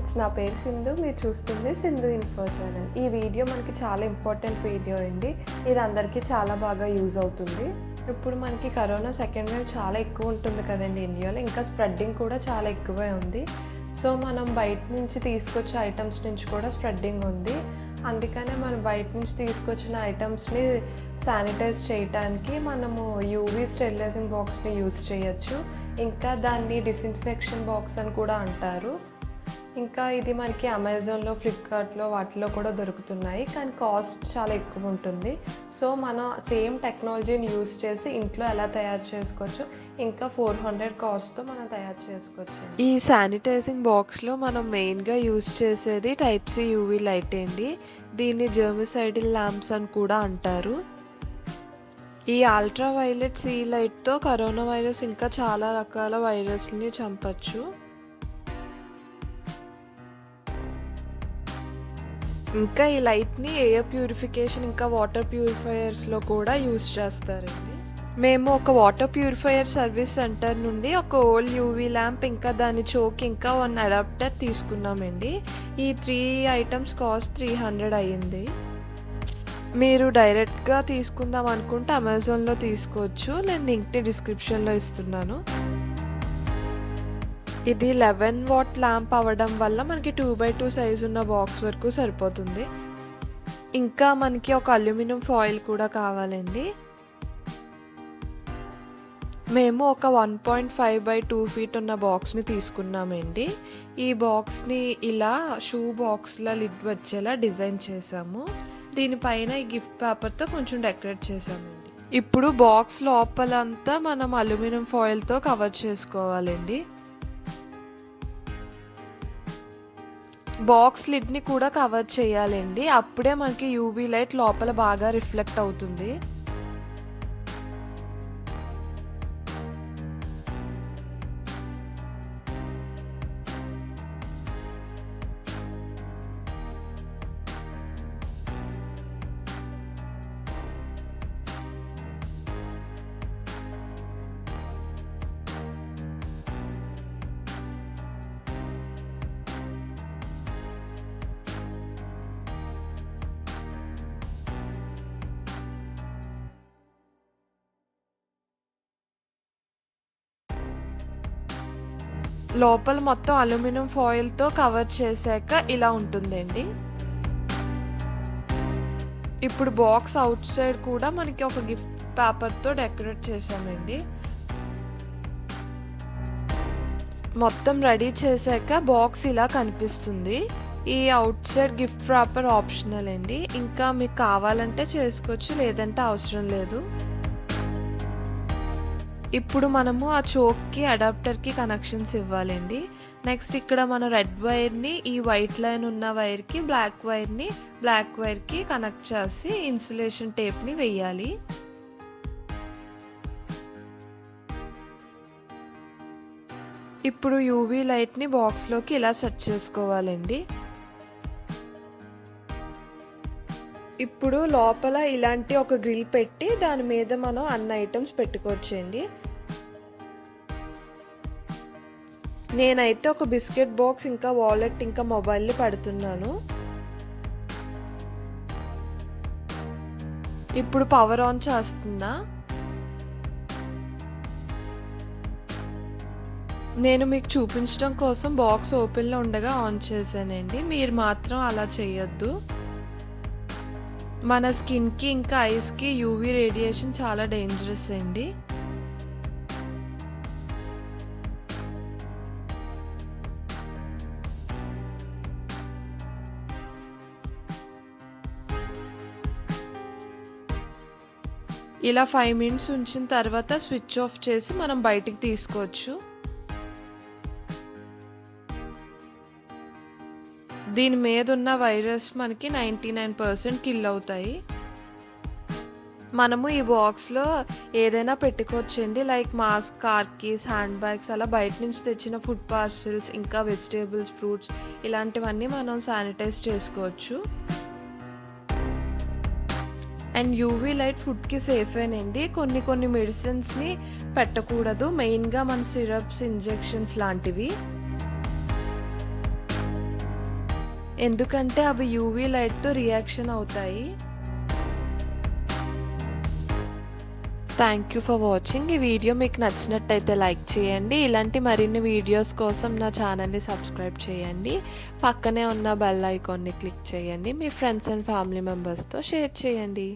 Friends, నా పేరు సింధు. మీరు చూస్తుంది సింధు ఇన్ఫో ఛానల్. ఈ వీడియో మనకి చాలా ఇంపార్టెంట్ వీడియో అండి. ఇది అందరికీ చాలా బాగా యూజ్ అవుతుంది. ఇప్పుడు మనకి కరోనా సెకండ్ వేవ్ చాలా ఎక్కువ ఉంటుంది కదండి ఇండియాలో. ఇంకా స్ప్రెడ్డింగ్ కూడా చాలా ఎక్కువే ఉంది. సో మనం బయట నుంచి తీసుకొచ్చే ఐటమ్స్ నుంచి కూడా స్ప్రెడ్డింగ్ ఉంది. అందుకనే మనం బయట నుంచి తీసుకొచ్చిన ఐటమ్స్ని శానిటైజ్ చేయడానికి మనము యూవీ స్టెరిలైజింగ్ బాక్స్ని యూజ్ చేయొచ్చు. ఇంకా దాన్ని డిసిన్ఫెక్షన్ బాక్స్ అని కూడా అంటారు. ఇంకా ఇది మనకి అమెజాన్లో, ఫ్లిప్కార్ట్లో వాటిలో కూడా దొరుకుతున్నాయి. కానీ కాస్ట్ చాలా ఎక్కువ ఉంటుంది. సో మనం సేమ్ టెక్నాలజీని యూజ్ చేసి ఇంట్లో ఎలా తయారు చేసుకోవచ్చు, ఇంకా 400 కాస్ట్తో మనం తయారు చేసుకోవచ్చు. ఈ శానిటైజింగ్ బాక్స్లో మనం మెయిన్గా యూజ్ చేసేది టైప్ సి యూవీ లైట్ అండి. దీన్ని జర్మిసైడల్ ల్యాంప్స్ అని కూడా అంటారు. ఈ అల్ట్రా వైలెట్ సి లైట్తో కరోనా వైరస్ ఇంకా చాలా రకాల వైరస్ని చంపచ్చు. ఇంకా ఈ లైట్ని ఎయిర్ ప్యూరిఫికేషన్ ఇంకా వాటర్ ప్యూరిఫైయర్స్లో కూడా యూజ్ చేస్తారండి. మేము ఒక వాటర్ ప్యూరిఫైయర్ సర్వీస్ సెంటర్ నుండి ఒక ఓల్డ్ యూవీ ల్యాంప్, ఇంకా దాని చోక్, ఇంకా 1 అడాప్టర్ తీసుకున్నామండి. ఈ 3 ఐటమ్స్ కాస్ట్ 300 అయ్యింది. మీరు డైరెక్ట్గా తీసుకుందాం అనుకుంటే అమెజాన్లో తీసుకోవచ్చు. నేను లింక్ని డిస్క్రిప్షన్లో ఇస్తున్నాను. ఇది 11 వాట్ ల్యాంప్ అవ్వడం వల్ల మనకి 2x2 సైజు ఉన్న బాక్స్ వరకు సరిపోతుంది. ఇంకా మనకి ఒక అల్యూమినియం ఫాయిల్ కూడా కావాలండి. మేము ఒక 1.5x2 ఫీట్ ఉన్న బాక్స్ని తీసుకున్నామండి. ఈ బాక్స్ని ఇలా షూ బాక్స్లా లిడ్ వచ్చేలా డిజైన్ చేసాము. దీనిపైన ఈ గిఫ్ట్ పేపర్తో కొంచెం డెకరేట్ చేసామండి. ఇప్పుడు బాక్స్ లోపలంతా మనం అల్యూమినియం ఫాయిల్తో కవర్ చేసుకోవాలండి. బాక్స్ లిడ్ని కూడా కవర్ చేయాలండి. అప్పుడే మనకి యూవీ లైట్ లోపల బాగా రిఫ్లెక్ట్ అవుతుంది. లోపల మొత్తం అల్యూమినియం ఫాయిల్తో కవర్ చేశాక ఇలా ఉంటుందండి. ఇప్పుడు బాక్స్ అవుట్ సైడ్ కూడా మనకి ఒక గిఫ్ట్ పేపర్తో డెకరేట్ చేసామండి. మొత్తం రెడీ చేశాక బాక్స్ ఇలా కనిపిస్తుంది. ఈ out side gift paper optional అండి. ఇంకా మీకు కావాలంటే చేసుకోవచ్చు, లేదంటే అవసరం లేదు. ఇప్పుడు మనము ఆ చోక్కి, అడాప్టర్కి కనెక్షన్స్ ఇవ్వాలండి. నెక్స్ట్ ఇక్కడ మనం రెడ్ వైర్ని ఈ వైట్ లైన్ ఉన్న వైర్కి, బ్లాక్ వైర్కి కనెక్ట్ చేసి ఇన్సులేషన్ టేప్ని వేయాలి. ఇప్పుడు యూవీ లైట్ని బాక్స్లోకి ఇలా సెట్ చేసుకోవాలండి. ఇప్పుడు లోపల ఇలాంటి ఒక గ్రిల్ పెట్టి దాని మీద మనం అన్ని ఐటమ్స్ పెట్టుకోవచ్చండి. నేనైతే ఒక బిస్కెట్ బాక్స్, ఇంకా వాలెట్, ఇంకా మొబైల్ని పెడుతున్నాను. ఇప్పుడు పవర్ ఆన్ చేస్తుందా? నేను మీకు చూపించడం కోసం బాక్స్ ఓపెన్లో ఉండగా ఆన్ చేశానండి. మీరు మాత్రం అలా చేయొద్దు. మన స్కిన్కి ఇంకా ఐస్కి యూవీ రేడియేషన్ చాలా డేంజరస్ అండి. ఇలా 5 మినిట్స్ ఉంచిన తర్వాత స్విచ్ ఆఫ్ చేసి మనం బయటికి తీసుకోవచ్చు. దీని మీద ఉన్న వైరస్ మనకి 99% కిల్ అవుతాయి. మనము ఈ బాక్స్లో ఏదైనా పెట్టుకోవచ్చండి. Like mask, car keys, hand bags, అలా బయట నుంచి తెచ్చిన ఫుడ్ పార్సెల్స్, ఇంకా వెజిటేబుల్స్, ఫ్రూట్స్, ఇలాంటివన్నీ మనం శానిటైజ్ చేసుకోవచ్చు. అండ్ యూవీ లైట్ ఫుడ్కి సేఫేనండి. కొన్ని మెడిసిన్స్ని పెట్టకూడదు, మెయిన్గా మన సిరప్స్, ఇంజెక్షన్స్ లాంటివి. ఎందుకంటే అవి యూవీ లైట్తో రియాక్షన్ అవుతాయి. Thank you for watching. ఈ వీడియో మీకు నచ్చినట్టయితే లైక్ చేయండి. ఇలాంటి మరిన్ని వీడియోస్ కోసం నా ఛానల్ని సబ్స్క్రైబ్ చేయండి. పక్కనే ఉన్న బెల్ ఐకాన్ని క్లిక్ చేయండి. మీ ఫ్రెండ్స్ అండ్ ఫ్యామిలీ మెంబర్స్తో షేర్ చేయండి.